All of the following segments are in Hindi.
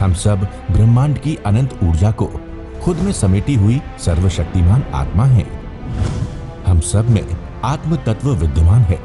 हम सब ब्रह्मांड की अनंत ऊर्जा को खुद में समेटी हुई सर्वशक्तिमान आत्मा हैं। हम सब में आत्म तत्व विद्यमान है।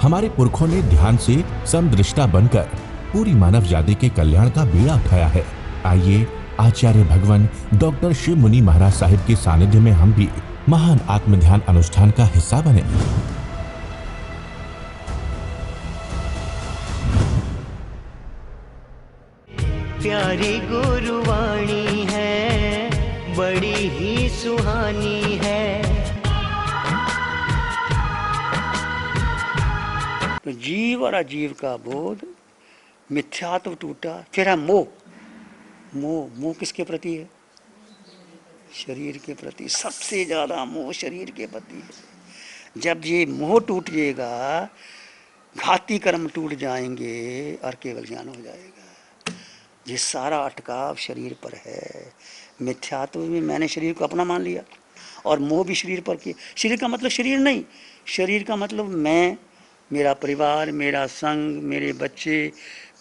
हमारे पुरखों ने ध्यान से समदृष्टा बनकर पूरी मानव जाति के कल्याण का बीड़ा उठाया है। आइए आचार्य भगवान डॉक्टर शिव मुनि महाराज साहिब के सानिध्य में हम भी महान आत्म ध्यान अनुष्ठान का हिस्सा बने। प्यारी गुरुवाणी है, बड़ी ही सुहानी है। तो जीव और अजीव का बोध, मिथ्यात्व टूटा, फिर है मोह। मोह किसके प्रति है? शरीर के प्रति। सबसे ज्यादा मोह शरीर के प्रति है। जब ये मोह टूटिएगा, घाती कर्म टूट जाएंगे और केवल ज्ञान हो जाएगा। ये सारा अटकाव शरीर पर है। मिथ्यात्व में मैंने शरीर को अपना मान लिया और मोह भी शरीर पर किया। शरीर का मतलब शरीर नहीं, शरीर का मतलब मैं, मेरा परिवार, मेरा संग, मेरे बच्चे,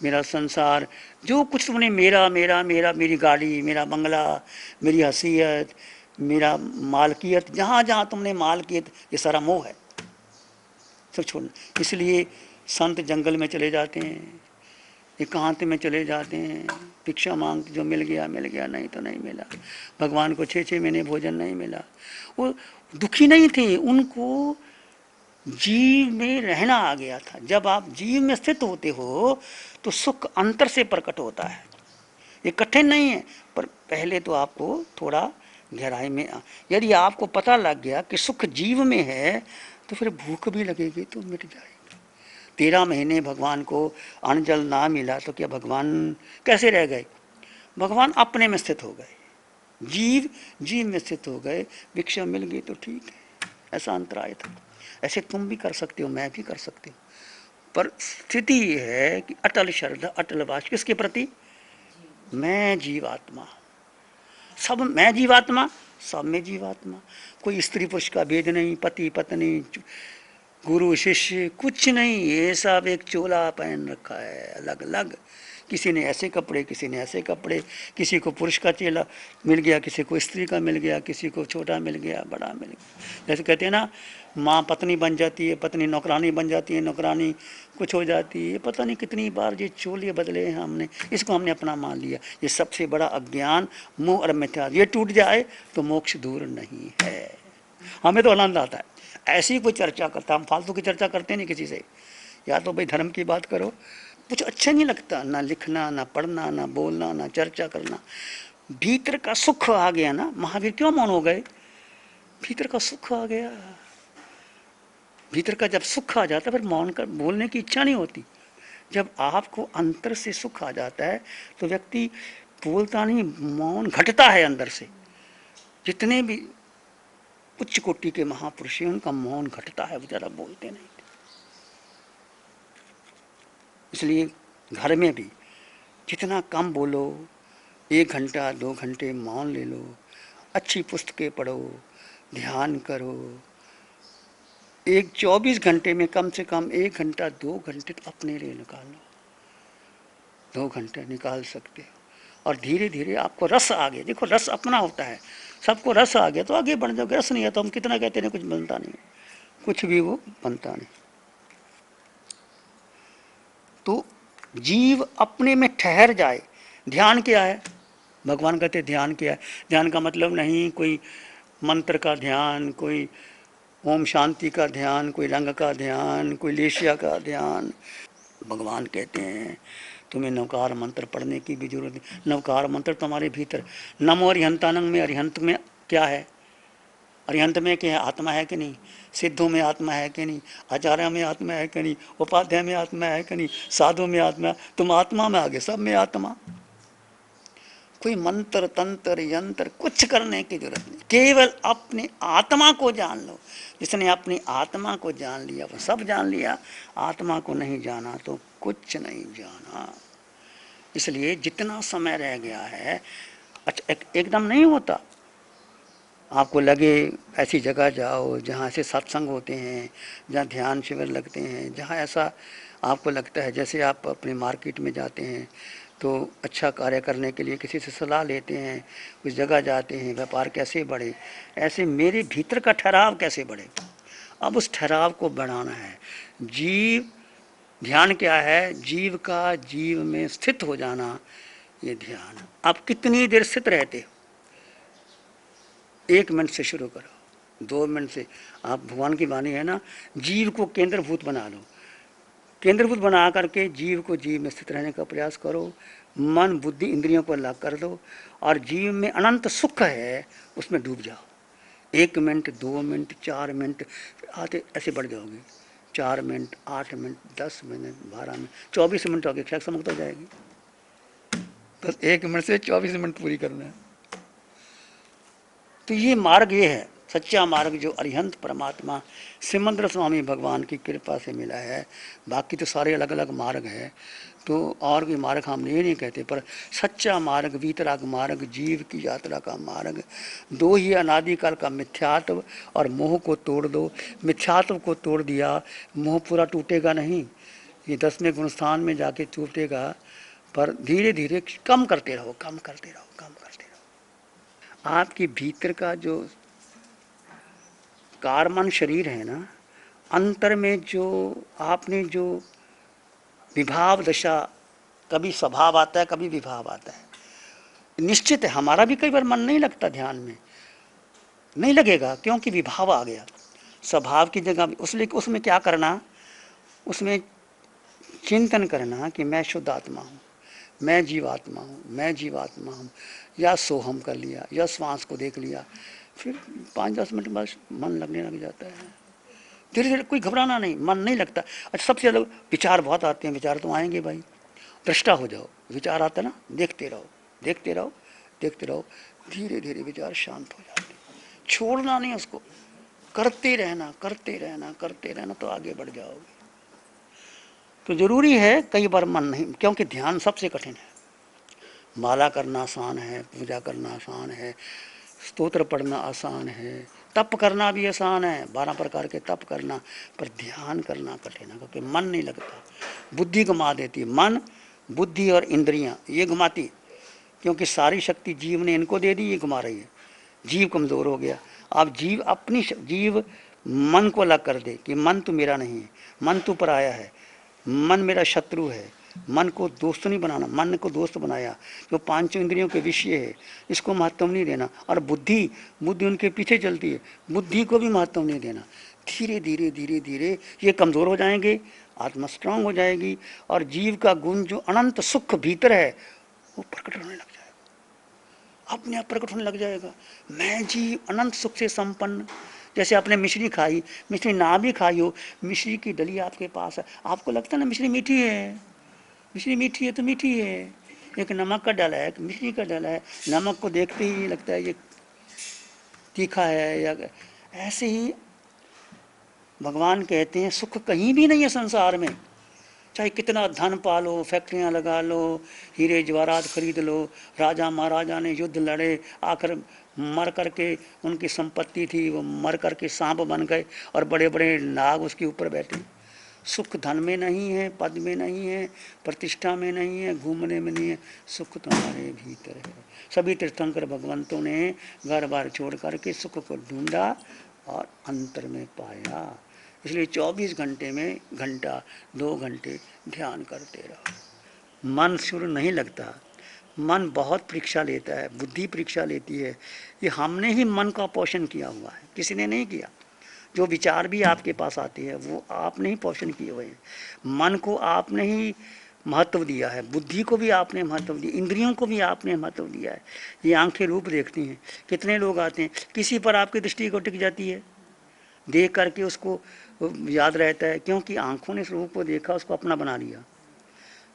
मेरा संसार, जो कुछ तुमने मेरा मेरा मेरा, मेरी गाड़ी, मेरा बंगला, मेरी हसीयत, मेरा मालकियत, जहाँ जहाँ तुमने मालकियत, ये सारा मोह है। सब छोड़ना। इसलिए संत जंगल में चले जाते हैं, एकांत में चले जाते हैं, भिक्षा मांग, जो मिल गया मिल गया, नहीं तो नहीं मिला। भगवान को 6-6 महीने भोजन नहीं मिला। वो दुखी नहीं थे, उनको जीव में रहना आ गया था। जब आप जीव में स्थित होते हो तो सुख अंतर से प्रकट होता है। ये कठिन नहीं है, पर पहले तो आपको थोड़ा गहराई में यदि आपको पता लग गया कि सुख जीव में है, तो फिर भूख भी लगेगी तो मिट जाएगी। 13 महीने भगवान को अन्न जल ना मिला तो क्या भगवान कैसे रह गए? भगवान अपने में स्थित हो गए, जीव में स्थित हो गए। भिक्षा मिल गई तो ठीक है, ऐसा अंतराय था। ऐसे तुम भी कर सकते हो, मैं भी कर सकती हूँ, पर स्थिति ये है कि अटल श्रद्धा, अटल वास किसके प्रति? मैं जीवात्मा, सब मैं जीवात्मा, सब में जीवात्मा। कोई स्त्री पुरुष का भेद नहीं, पति पत्नी, गुरु शिष्य, कुछ नहीं। ये सब एक चोला पहन रखा है, अलग अलग। किसी ने ऐसे कपड़े, किसी ने ऐसे कपड़े, किसी को पुरुष का चेला मिल गया, किसी को स्त्री का मिल गया, किसी को छोटा मिल गया, बड़ा मिल गया। जैसे कहते हैं ना, माँ पत्नी बन जाती है, पत्नी नौकरानी बन जाती है, नौकरानी कुछ हो जाती है। पता नहीं कितनी बार ये चोले बदले हैं हमने, इसको हमने अपना मान लिया। ये सबसे बड़ा अज्ञान, मोह और मिथ्या। ये टूट जाए तो मोक्ष दूर नहीं है। हमें तो आनंद आता है ऐसी कोई चर्चा करता। हम फालतू की चर्चा करते नहीं किसी से। या तो भाई धर्म की बात करो, कुछ अच्छा नहीं लगता, ना लिखना, ना पढ़ना, ना बोलना, ना चर्चा करना। भीतर का सुख आ गया ना। महावीर क्यों मौन हो गए? भीतर का सुख आ गया। भीतर का जब सुख आ जाता है, फिर मौन कर बोलने की इच्छा नहीं होती। जब आपको अंतर से सुख आ जाता है तो व्यक्ति बोलता नहीं, मौन घटता है अंदर से। जितने भी उच्च कोटि के महापुरुष हैं, उनका मौन घटता है, वो ज़्यादा बोलते नहीं। इसलिए घर में भी जितना कम बोलो, 1 घंटा 2 घंटे मौन ले लो, अच्छी पुस्तकें पढ़ो, ध्यान करो। 24 घंटे में कम से कम 1 घंटा 2 घंटे तो अपने लिए निकालो। 2 घंटे निकाल सकते हो और धीरे धीरे आपको रस आ गया। देखो, रस अपना होता है, सबको रस आ गया तो आगे बढ़ जाओगे। रस नहीं है तो हम कितना कहते हैं, कुछ बनता नहीं, कुछ भी वो बनता नहीं। तो जीव अपने में ठहर जाए। ध्यान क्या है? भगवान कहते ध्यान क्या है? ध्यान का मतलब नहीं कोई मंत्र का ध्यान, कोई ओम शांति का ध्यान, कोई रंग का ध्यान, कोई लेशिया का ध्यान। भगवान कहते हैं तुम्हें नवकार मंत्र पढ़ने की भी जरूरत नहीं। नवकार मंत्र तुम्हारे भीतर। नमो अरिहंतानंग में अरिहंत में क्या है? अरिहंत में क्या है? आत्मा है कि नहीं? सिद्धों में आत्मा है कि नहीं? आचार्य में आत्मा है कि नहीं? उपाध्याय में आत्मा है कि नहीं? साधु में आत्मा। तुम आत्मा में आ गए, सब में आत्मा। कोई मंत्र तंत्र यंत्र कुछ करने की जरूरत नहीं, केवल अपनी आत्मा को जान लो। जिसने अपनी आत्मा को जान लिया वो सब जान लिया। आत्मा को नहीं जाना तो कुछ नहीं जाना। इसलिए जितना समय रह गया है, अच्छा एकदम नहीं होता। आपको लगे ऐसी जगह जाओ जहाँ ऐसे सत्संग होते हैं, जहाँ ध्यान शिविर लगते हैं, जहाँ ऐसा आपको लगता है जैसे आप अपने मार्केट में जाते हैं तो अच्छा कार्य करने के लिए किसी से सलाह लेते हैं, कुछ जगह जाते हैं, व्यापार कैसे बढ़े, ऐसे मेरे भीतर का ठहराव कैसे बढ़े। अब उस ठहराव को बढ़ाना है। जीव ध्यान क्या है? जीव का जीव में स्थित हो जाना, ये ध्यान। आप कितनी देर स्थित रहते हो? 1 मिनट से शुरू करो, 2 मिनट से। आप भगवान की वाणी है ना, जीव को केंद्रभूत बना लो। केंद्रभूत बना करके जीव को जीव में स्थित रहने का प्रयास करो। मन बुद्धि इंद्रियों को अलग कर दो और जीव में अनंत सुख है, उसमें डूब जाओ। 1 मिनट, 2 मिनट, 4 मिनट, आते ऐसे बढ़ जाओगे। 4 minute, 8 minute, 10 minute, 12 minute, 24 minute हो गए, क्षय समाप्त हो जाएगी। बस 1 मिनट से 24 मिनट पूरी करना है। तो ये मार्ग ये है सच्चा मार्ग, जो अरिहंत परमात्मा सिमंद्र स्वामी भगवान की कृपा से मिला है। बाकी तो सारे अलग अलग मार्ग है, तो और कोई मार्ग हम ये नहीं कहते, पर सच्चा मार्ग, वीतराग मार्ग, जीव की यात्रा का मार्ग, दो ही अनादिकाल का मिथ्यात्व और मोह को तोड़ दो। मिथ्यात्व को तोड़ दिया, मोह पूरा टूटेगा नहीं, ये 10वें गुणस्थान में जाके टूटेगा, पर धीरे धीरे कम करते रहो, कम करते रहो, कम करते रहो। आपके भीतर का जो कारमन शरीर है ना, अंतर में जो आपने जो विभाव दशा, कभी स्वभाव आता है, कभी विभाव आता है। निश्चित है हमारा भी कई बार मन नहीं लगता, ध्यान में नहीं लगेगा, क्योंकि विभाव आ गया। स्वभाव की जगह उसमें क्या करना, उसमें चिंतन करना कि मैं शुद्ध आत्मा हूँ, मैं जीवात्मा हूँ, मैं जीवात्मा हूँ, या सोहम कर लिया, या श्वास को देख लिया, फिर 5-10 मिनट बाद मन लगने लग जाता है। धीरे धीरे, कोई घबराना नहीं, मन नहीं लगता। अच्छा, सबसे ज़्यादा विचार बहुत आते हैं, विचार तो आएंगे भाई, दृष्टा हो जाओ। विचार आता ना, देखते रहो, देखते रहो, देखते रहो, धीरे धीरे विचार शांत हो जाते हैं। छोड़ना नहीं उसको, करते रहना, करते रहना, करते रहना, तो आगे बढ़ जाओगे। तो जरूरी है कई बार मन नहीं, क्योंकि ध्यान सबसे कठिन है। माला करना आसान है, पूजा करना आसान है, स्तोत्र पढ़ना आसान है, तप करना भी आसान है, 12 प्रकार के तप करना, पर ध्यान करना कठिन है, क्योंकि मन नहीं लगता। बुद्धि घुमा देती, मन बुद्धि और इंद्रियां ये घुमाती, क्योंकि सारी शक्ति जीव ने इनको दे दी, ये घुमा रही है। जीव कमज़ोर हो गया। अब जीव अपनी जीव मन को अलग कर दे कि मन तो मेरा नहीं है, मन तो पराया है, मन मेरा शत्रु है। मन को दोस्त नहीं बनाना, मन को दोस्त बनाया जो 5 इंद्रियों के विषय है, इसको महत्व नहीं देना। और बुद्धि उनके पीछे चलती है, बुद्धि को भी महत्व नहीं देना। धीरे धीरे धीरे धीरे ये कमज़ोर हो जाएंगे, आत्मा स्ट्रांग हो जाएगी, और जीव का गुण जो अनंत सुख भीतर है वो प्रकट होने लग जाएगा, अपने आप प्रकट होने लग जाएगा। मैं जीव अनंत सुख से संपन्न। जैसे आपने मिश्री खाई, मिश्री ना भी खाई हो, मिश्री की डली आपके पास है, आपको लगता है ना मिश्री मीठी है, मिश्री मीठी है तो मीठी है। एक नमक का डला है, एक मिश्री का डला है, नमक को देखते ही लगता है ये तीखा है। या ऐसे ही भगवान कहते हैं सुख कहीं भी नहीं है संसार में, चाहे कितना धन पालो, फैक्ट्रियां लगा लो, हीरे जवाहरात खरीद लो, राजा महाराजा ने युद्ध लड़े, आखिर मर करके उनकी संपत्ति थी वो मर करके सांप बन गए और बड़े बड़े नाग उसके ऊपर बैठे। सुख धन में नहीं है, पद में नहीं है, प्रतिष्ठा में नहीं है, घूमने में नहीं है, सुख तुम्हारे भीतर है। सभी तीर्थंकर भगवंतों ने घर बार छोड़ करके सुख को ढूंढा और अंतर में पाया। इसलिए 24 घंटे में घंटा 2 घंटे ध्यान करते रहो। मन शुरू नहीं लगता, मन बहुत परीक्षा लेता है, बुद्धि परीक्षा लेती है। ये हमने ही मन का पोषण किया हुआ है, किसी ने नहीं किया। जो विचार भी आपके पास आते हैं वो आपने ही पोषण किए हुए हैं। मन को आपने ही महत्व दिया है, बुद्धि को भी आपने महत्व दिया, इंद्रियों को भी आपने महत्व दिया है। ये आंखें रूप देखती हैं, कितने लोग आते हैं, किसी पर आपकी दृष्टि को टिक जाती है, देख करके उसको याद रहता है, क्योंकि आंखों ने रूप को देखा, उसको अपना बना लिया।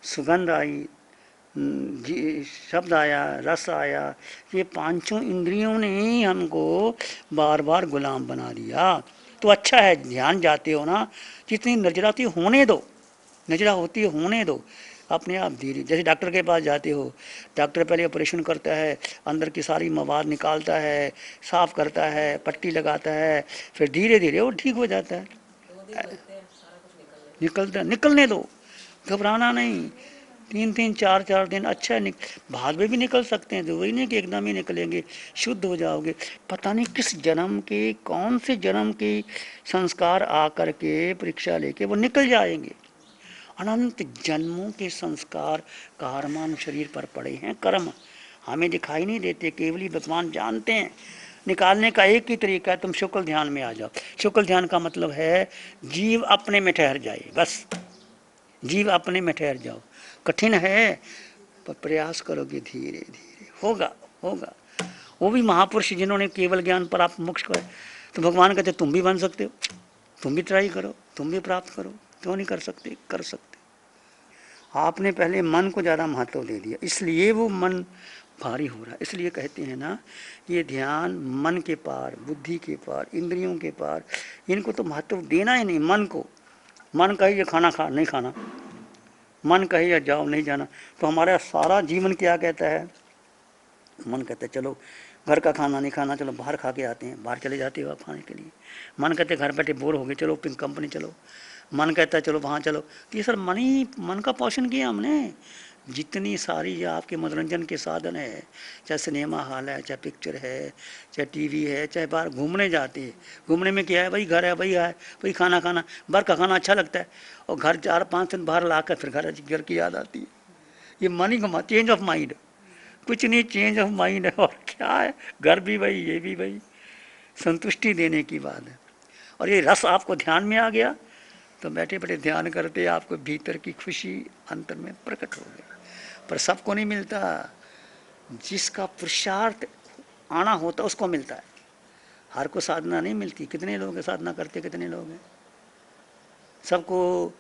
सुगंध आई, शब्द आया, रस आया, ये 5 इंद्रियों ने ही हमको बार बार गुलाम बना दिया। तो अच्छा है ध्यान जाते हो ना, जितनी नजराती होने दो, नजरा होती है होने दो, अपने आप धीरे। जैसे डॉक्टर के पास जाते हो, डॉक्टर पहले ऑपरेशन करता है, अंदर की सारी मवाद निकालता है, साफ करता है, पट्टी लगाता है, फिर धीरे धीरे वो ठीक हो जाता है। निकलने दो, घबराना नहीं। 3-3 4-4 दिन अच्छा बाद में भी निकल सकते हैं, तो वही नहीं कि एकदम ही निकलेंगे, शुद्ध हो जाओगे। पता नहीं किस जन्म के, कौन से जन्म के संस्कार आकर के परीक्षा लेके वो निकल जाएंगे। अनंत जन्मों के संस्कार कारमान शरीर पर पड़े हैं, कर्म हमें दिखाई नहीं देते, केवली भगवान जानते हैं। निकालने का एक ही तरीका है, तुम शुक्ल ध्यान में आ जाओ। शुक्ल ध्यान का मतलब है जीव अपने में ठहर जाए, बस जीव अपने में ठहर जाओ। कठिन है पर प्रयास करोगे धीरे धीरे होगा होगा। वो भी महापुरुष जिन्होंने केवल ज्ञान पर आप मोक्ष कर, तो भगवान कहते तुम भी बन सकते हो, तुम भी ट्राई करो, तुम भी प्राप्त करो, क्यों नहीं कर सकते, कर सकते। आपने पहले मन को ज़्यादा महत्व दे दिया, इसलिए वो मन भारी हो रहा है। इसलिए कहते हैं ना, ये ध्यान मन के पार, बुद्धि के पार, इंद्रियों के पार, इनको तो महत्व देना ही नहीं। मन को, मन कहे ये खाना खा, नहीं खाना, मन कहे या जाओ, नहीं जाना। तो हमारा सारा जीवन क्या कहता है, मन कहता है चलो घर का खाना नहीं खाना, चलो बाहर खा के आते हैं, बाहर चले जाते हो आप खाने के लिए। मन कहते हैं घर बैठे बोर हो गए, चलो पिंक कंपनी चलो। मन कहता है चलो वहाँ चलो। तो ये सर मन का पोषण किया हमने। जितनी सारी ये आपके मनोरंजन के साधन है, चाहे सिनेमा हॉल है, चाहे पिक्चर है, चाहे टीवी है, चाहे बाहर घूमने जाते हैं, घूमने में क्या है, भाई घर है, भाई है, भाई खाना खाना, बाहर का खाना अच्छा लगता है, और घर 4-5 दिन बाहर ला कर फिर घर की याद आती है। ये मन ही घुमा, चेंज ऑफ माइंड, कुछ नहीं, चेंज ऑफ माइंड है। और क्या है, घर भी भाई, ये भी भाई, संतुष्टि देने की बात है। और ये रस आपको ध्यान में आ गया तो बैठे बैठे ध्यान करते आपको भीतर की खुशी अंतर में प्रकट हो गई। पर सबको नहीं मिलता, जिसका पुरुषार्थ आना होता उसको मिलता है, हर को साधना नहीं मिलती। कितने लोग साधना करते, कितने लोग हैं, सबको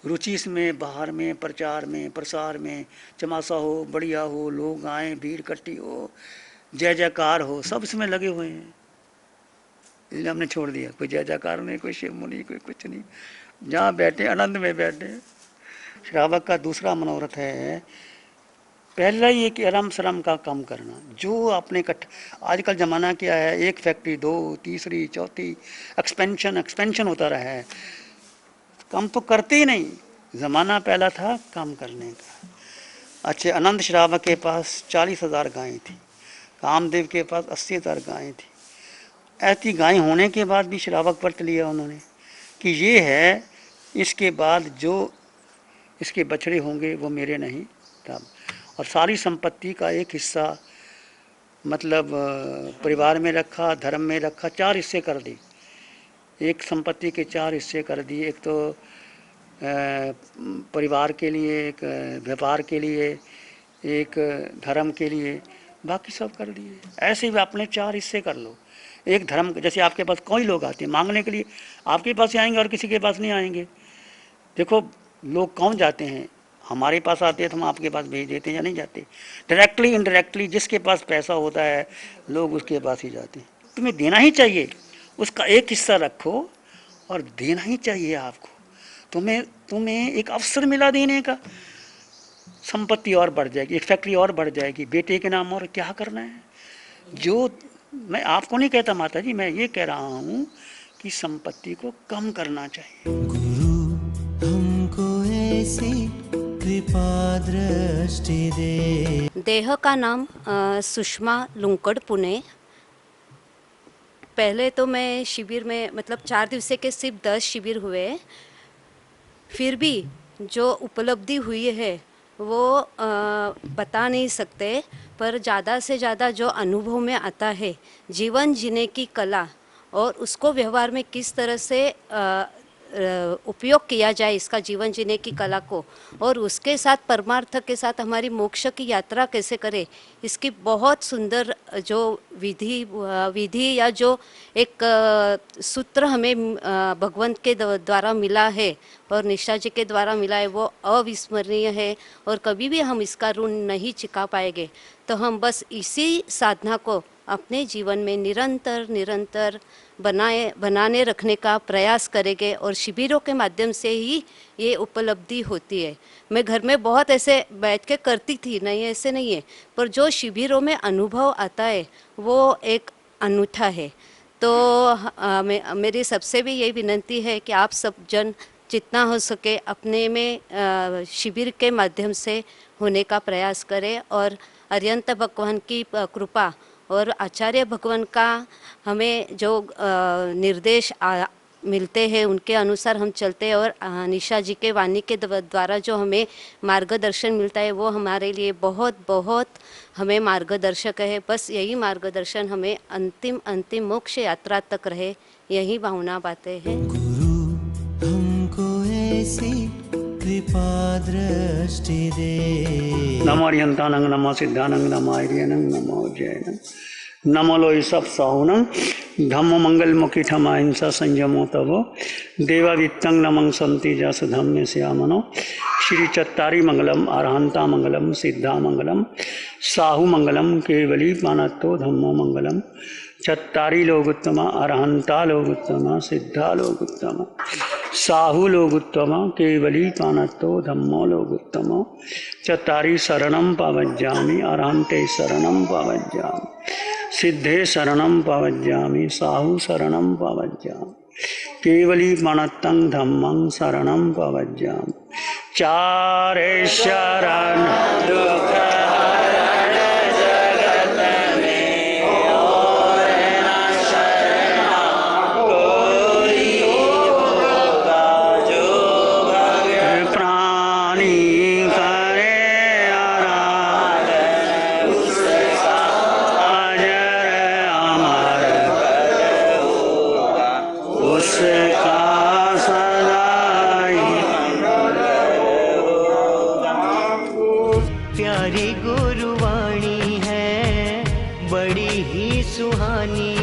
रुचि इसमें, बाहर में, प्रचार में, प्रसार में, चमासा हो, बढ़िया हो, लोग आए, भीड़ इकट्ठी हो, जय जयकार हो, सब इसमें लगे हुए हैं। इसलिए हमने छोड़ दिया, कोई जय जयकार नहीं, कोई शिव मुनि, कोई कुछ नहीं, जहाँ बैठे आनंद में बैठे। श्रावक का दूसरा मनोरथ है, पहला ये कि आराम शरम का कम करना। जो आपने आजकल ज़माना क्या है, एक फैक्ट्री, 2, तीसरी, चौथी, एक्सपेंशन होता रहा है, कम तो करते ही नहीं। ज़माना पहला था कम करने का। अच्छे अनंत श्रावक के पास 40,000 गायें थी, कामदेव के पास 80,000 गायें थी। ऐसी गायें होने के बाद भी श्रावक व्रत लिया उन्होंने कि ये है, इसके बाद जो इसके बछड़े होंगे वो मेरे नहीं तब। और सारी संपत्ति का एक हिस्सा मतलब परिवार में रखा, धर्म में रखा, 4 हिस्से कर दी। एक संपत्ति के 4 हिस्से कर दिए, एक तो परिवार के लिए, एक व्यापार के लिए, एक धर्म के लिए, बाकी सब कर दिए। ऐसे ही अपने 4 हिस्से कर लो। एक धर्म, जैसे आपके पास कोई लोग आते हैं मांगने के लिए, आपके पास ही आएंगे और किसी के पास नहीं आएंगे। देखो लोग कौन जाते हैं, हमारे पास आते हैं तो हम आपके पास भेज देते हैं या नहीं जाते। डायरेक्टली इनडायरेक्टली जिसके पास पैसा होता है लोग उसके पास ही जाते हैं। तुम्हें देना ही चाहिए, उसका एक हिस्सा रखो और देना ही चाहिए आपको। तुम्हें एक अवसर मिला देने का, संपत्ति और बढ़ जाएगी, एक फैक्ट्री और बढ़ जाएगी, बेटे के नाम और क्या करना है। जो मैं आपको नहीं कहता माता जी, मैं ये कह रहा हूँ कि संपत्ति को कम करना चाहिए। गुरु हमको ऐसी कृपा दृष्टि दे। देह का नाम सुषमा लुंकड़, पुणे। पहले तो मैं शिविर में, मतलब 4 दिवसीय के सिर्फ 10 शिविर हुए, फिर भी जो उपलब्धि हुई है वो बता नहीं सकते। पर ज़्यादा से ज़्यादा जो अनुभव में आता है, जीवन जीने की कला और उसको व्यवहार में किस तरह से उपयोग किया जाए, इसका जीवन जीने की कला को, और उसके साथ परमार्थ के साथ हमारी मोक्ष की यात्रा कैसे करें, इसकी बहुत सुंदर जो विधि या जो एक सूत्र हमें भगवंत के द्वारा मिला है और निष्ठा जी के द्वारा मिला है, वो अविस्मरणीय है और कभी भी हम इसका ऋण नहीं चुका पाएंगे। तो हम बस इसी साधना को अपने जीवन में निरंतर बनाने रखने का प्रयास करेंगे और शिविरों के माध्यम से ही ये उपलब्धि होती है। मैं घर में बहुत ऐसे बैठ के करती थी, नहीं ऐसे नहीं है, पर जो शिविरों में अनुभव आता है वो एक अनूठा है। तो मेरी सबसे भी यही विनती है कि आप सब जन जितना हो सके अपने में शिविर के माध्यम से होने का प्रयास करें और अरिहंत भगवान की कृपा और आचार्य भगवान का हमें जो निर्देश मिलते हैं उनके अनुसार हम चलते हैं और निशा जी के वाणी के द्वारा जो हमें मार्गदर्शन मिलता है वो हमारे लिए बहुत बहुत हमें मार्गदर्शक है। बस यही मार्गदर्शन हमें अंतिम मोक्ष यात्रा तक रहे, यही भावना बातें हैं। गुरु हमको ऐसी कृपा दृष्टि दे। नमो अरिहंतानंग नमो सिद्धानंग नमो आर्यनंग नमो जैनंग नमो लोई सब साहुनंग धम्मो मंगल मुखी ठमा हिंसा संयमो तवो देवा वित्तंग नमंग संति जस धम्य श्यामनो श्री चत्तारी मंगलम अरहंता मंगलम सिद्धा मंगलम साहु मंगलम केवली मानतो धम्मो मंगलम चत्तारी लोगुत्तमा अरहंता लोगुत्तमा सिद्धा लोगुत्तमा साहु लोगुत्तमा केवली पानतो धम्मो लोगुत्तमा चत्तारी शरणं पवज्जामि अरहंते शरणं पवज्जामि सिद्धे शरणं पवज्जामि साहु शरणं पवज्जामि केवली पानतं धम्मं शरणं पवज्जामि चारे शरण दुख प्यारी गुरुवाणी है बड़ी ही सुहानी